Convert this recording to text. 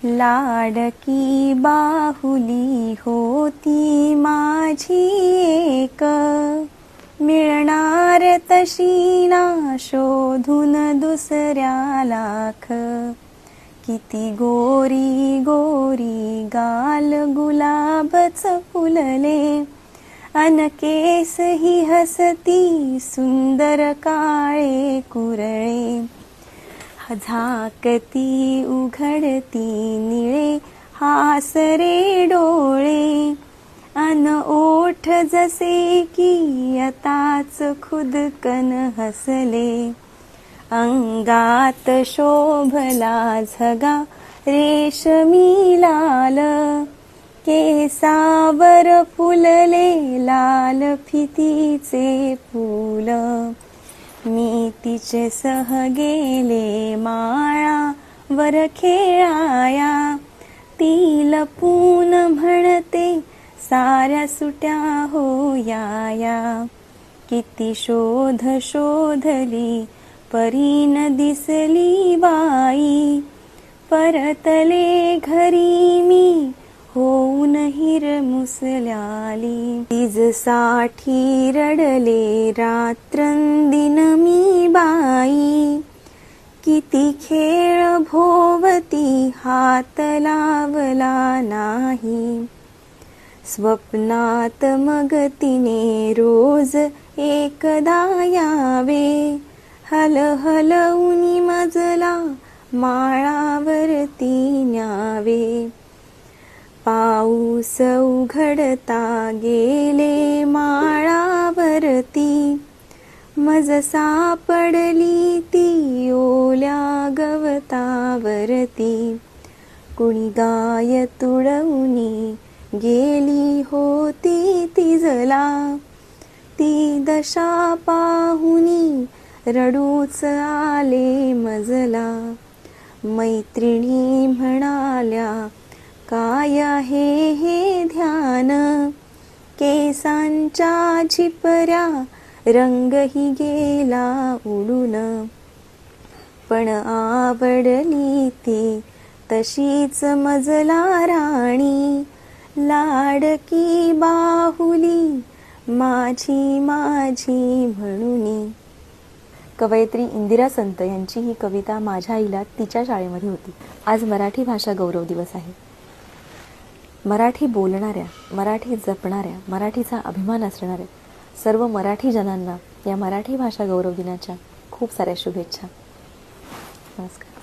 लाडकी बाहुली होती माझी एक, मिळणार तशी ना शोधून दुसऱ्या लाख. किती गोरी गोरी गाल गुलाबच फुलले, अन केस ही हसती सुंदर काळे कुरळे. झाकती उघडती निळे हासरे डोळे, अन ओठ जसे की आताच खुदकन हसले. अंगात शोभला झगा रेशमी लाल, केसावर फुलले लाल फितीचे फूल. मी तिचे सह गेले माळावर खेळाया, ती लपून म्हणते साऱ्या सुट्या होयाया. किती शोध शोधली परीन दिसली बाई, परतले घरी मी होऊन हिरमुसल्याली. तिजसाठी रडले रात्रंदिन मी बाई, किती खेळ भोवती हात लावला नाही. स्वप्नात मग तिने रोज एकदा यावे, हलहलवूनी मजला माळावरती न्यावे. पाऊस उघडता गेले माळावरती, मज सापडली ती ओल्या गवतावरती. कुणी गाय तुडवूनी गेली होती तिजला, ती दशा पाहुनी रडूच आले मजला. मैत्रिणी म्हणाल्या काय आहे हे ध्यान, केसांच्या झिपऱ्या रंगही गेला उडून. पण आवडली ती तशीच मजला राणी, लाडकी बाहुली माझी माझी म्हणूनी. कवयित्री इंदिरा संत यांची ही कविता माझ्या आईला तिच्या शाळेमध्ये होती. आज मराठी भाषा गौरव दिवस आहे. मराठी बोलणाऱ्या, मराठी जपणाऱ्या, मराठीचा अभिमान असणाऱ्या सर्व मराठी जनांना या मराठी भाषा गौरव दिनाच्या खूप साऱ्या शुभेच्छा. नमस्कार.